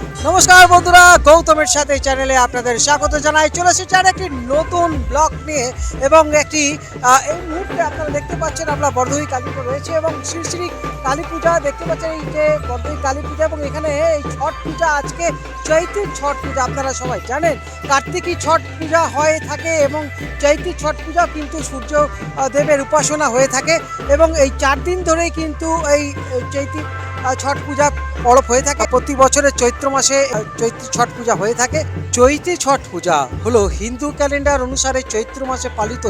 নমস্কার বন্ধুরা, গৌতমের সাথে চ্যানেলে আপনাদের স্বাগত জানাই। চলে এসেছি আর একটি নতুন ব্লগ নিয়ে এবং একটি এই মুহূর্তে আপনারা দেখতে পাচ্ছেন আমরা বরদই কালীপুর রয়েছে এবং শ্রী শ্রী কালী পূজা দেখতে পাচ্ছেন। এই যে বরদই কালী পূজা এবং এখানে এই ছট পূজা, আজকে চৈত্র ছট পূজা। আপনারা সবাই জানেন কার্তিকী ছট পূজা হয়ে থাকে এবং চৈত্র ছট পূজা কিন্তু সূর্য দেবের উপাসনা হয়ে থাকে এবং এই 4 দিন ধরেই কিন্তু এই চৈত্র ছট পূজা পরব হয়ে থাকে। প্রতি বছরের চৈত্র মাসে চৈত্র ছট পূজা হয়ে থাকে। চৈত্রী ছট পূজা হলো হিন্দু ক্যালেন্ডার অনুসারে চৈত্র মাসে পালিত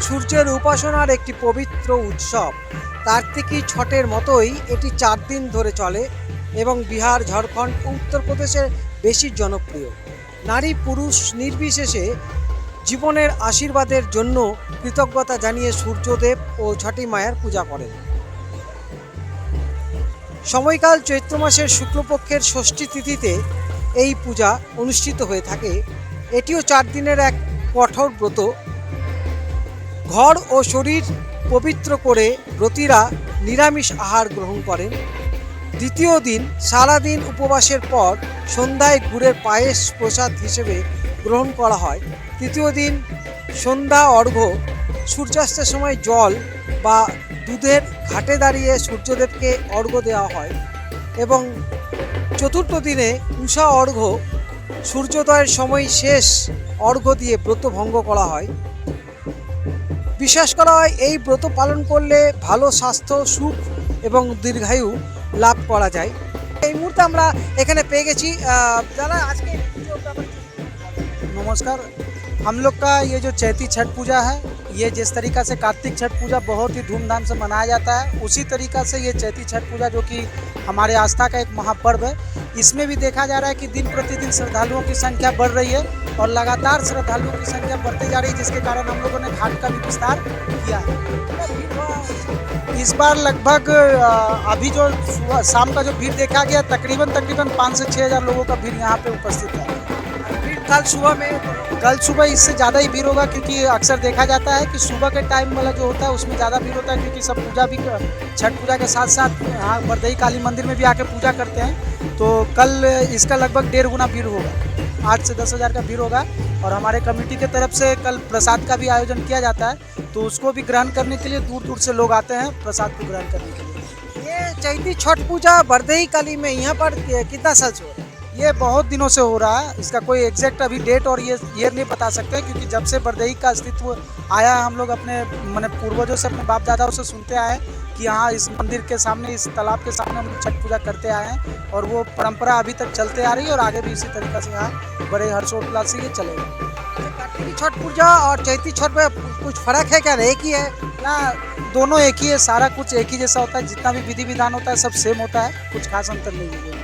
সূর্যের উপাসনার একটি পবিত্র উৎসব। কার্তিকী ছটের মতোই এটি 4 দিন ধরে চলে এবং বিহার, ঝাড়খণ্ড ও উত্তরপ্রদেশে বেশি জনপ্রিয়। নারী পুরুষ নির্বিশেষে জীবনের আশীর্বাদের জন্য কৃতজ্ঞতা জানিয়ে সূর্যদেব ও ছটি মায়ের পূজা করেন। সময়কাল চৈত্র মাসের শুক্লপক্ষের ষষ্ঠী তিথিতে এই পূজা অনুষ্ঠিত হয়ে থাকে। এটিও 4 দিনের এক কঠোর ব্রত। ঘর ও শরীর পবিত্র করে ব্রতীরা নিরামিষ আহার গ্রহণ করেন। দ্বিতীয় দিন সারাদিন উপবাসের পর সন্ধ্যায় গুড়ের পায়েস প্রসাদ হিসেবে গ্রহণ করা হয়। তৃতীয় দিন সন্ধ্যা অর্ঘ্য, সূর্যাস্তের সময় জল বা দুধের ঘাটে দাঁড়িয়ে সূর্যদেবকে অর্ঘ্য দেওয়া হয় এবং চতুর্থ দিনে উষা অর্ঘ্য, সূর্যোদয়ের সময় শেষ অর্ঘ্য দিয়ে ব্রত ভঙ্গ করা হয়। বিশ্বাস করা হয় এই ব্রত পালন করলে ভালো স্বাস্থ্য, সুখ এবং দীর্ঘায়ু লাভ করা যায়। এই মুহূর্তে আমরা এখানে পেয়ে গেছি যারা আজকে नमस्कार। हम लोग का ये जो चैती छठ पूजा है, ये जिस तरीक़ा से कार्तिक छठ पूजा बहुत ही धूमधाम से मनाया जाता है, उसी तरीक़ा से ये चैती छठ पूजा जो कि हमारे आस्था का एक महापर्व है, इसमें भी देखा जा रहा है कि दिन प्रतिदिन श्रद्धालुओं की संख्या बढ़ रही है और लगातार श्रद्धालुओं की संख्या बढ़ती जा रही है, जिसके कारण हम लोगों ने घाट का भी विस्तार किया है। इस बार लगभग अभी जो शाम का जो भीड़ देखा गया, तकरीबन 5 से 6 हज़ार लोगों का भीड़ यहाँ पे उपस्थित है। कल सुबह इससे ज़्यादा ही भीड़ होगा, क्योंकि अक्सर देखा जाता है कि सुबह के टाइम वाला जो होता है उसमें ज़्यादा भीड़ होता है, क्योंकि सब पूजा भी छठ पूजा के साथ साथ यहाँ बरदई काली मंदिर में भी आके पूजा करते हैं। तो कल इसका लगभग 1.5 गुना भीड़ होगा, 8 से 10 हज़ार का भीड़ होगा। और हमारे कमेटी के तरफ से कल प्रसाद का भी आयोजन किया जाता है, तो उसको भी ग्रहण करने के लिए दूर दूर से लोग आते हैं प्रसाद को ग्रहण करने के लिए। ये चैती छठ पूजा बरदई काली में यहाँ पर कितना साल से हो रहा है? ये बहुत दिनों से हो रहा है, इसका कोई एग्जैक्ट अभी डेट और ये ईयर नहीं बता सकते, क्योंकि जब से बरदई का अस्तित्व आया हम लोग अपने मैंने पूर्वजों से, अपने बाप दादाओं से सुनते आए हैं कि यहाँ इस मंदिर के सामने, इस तालाब के सामने हम लोग छठ पूजा करते आए हैं और वो परंपरा अभी तक चलते आ रही है और आगे भी इसी तरीक़ा से यहाँ बड़े हर्षोल्लास से ये चलेगा। कार्तिकी छठ पूजा और चैती छठ में कुछ फर्क है क्या? एक ही है ना, दोनों एक ही है, सारा कुछ एक ही जैसा होता है, जितना भी विधि विधान होता है सब सेम होता है, कुछ खास अंतर नहीं है।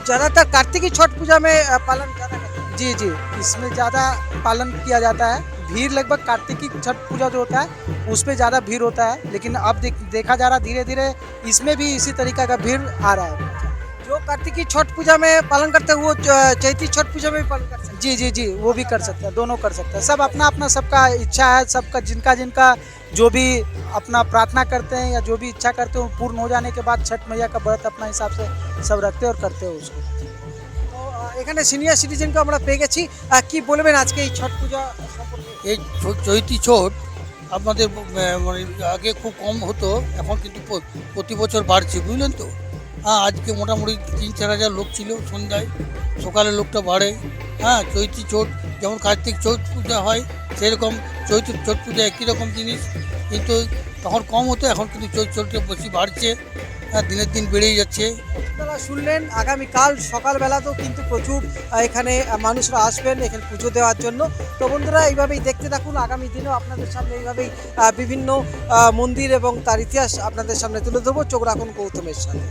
ज़्यादातर कार्तिकी छठ पूजा में पालन ज़्यादा करते हैं। जी जी, इसमें ज़्यादा पालन किया जाता है। भीड़ लगभग कार्तिकी छठ पूजा जो होता है उस पे ज़्यादा भीड़ होता है, लेकिन अब देखा जा रहा है धीरे धीरे इसमें भी इसी तरीक़ा का भीड़ आ रहा है। जो कार्तिकी छठ पूजा में पालन करते हैं वो चैती छठ पूजा में भी पालन कर सकते हैं। जी जी जी, वो भी कर सकते हैं, दोनों कर सकते हैं। सब अपना अपना सबका इच्छा है, सबका जिनका जिनका जो भी अपना प्रार्थना करते हैं या जो भी इच्छा करते हैं पूर्ण हो जाने के बाद छठ मैया का व्रत अपना हिसाब से सब रखते हैं और करते हैं उसको। তো এখানে সিনিয়র সিটিজেনকে আমরা পেয়ে গেছি। কি বলবেন আজকে এই ছট পূজা সম্পর্কে? এই চৈতি ছট আমাদের মানে আগে খুব কম হতো, এখন কিন্তু প্রতি বছর বাড়ছে, বুঝলেন তো। হ্যাঁ, আজকে মোটামুটি 3-4 হাজার লোক ছিল সন্ধ্যায়, সকালে লোকটা বাড়ে। হ্যাঁ, চৈতি ছট যেমন কার্তিক ছট পূজা হয় সেরকম চৈত্র ছট পূজা একই রকম জিনিস, কিন্তু তখন কম হতো, এখন কিন্তু চৈত্র ছটটা বেশি বাড়ছে। হ্যাঁ, দিনের দিন বেড়েই যাচ্ছে। আপনারা শুনলেন আগামীকাল সকালবেলাতেও কিন্তু প্রচুর এখানে মানুষরা আসবেন এখানে পুজো দেওয়ার জন্য। তো বন্ধুরা এইভাবেই দেখতে থাকুন, আগামী দিনেও আপনাদের সামনে এইভাবেই বিভিন্ন মন্দির এবং তার ইতিহাস আপনাদের সামনে তুলে ধরবো। চোখ রাখুন গৌতমের সাথে।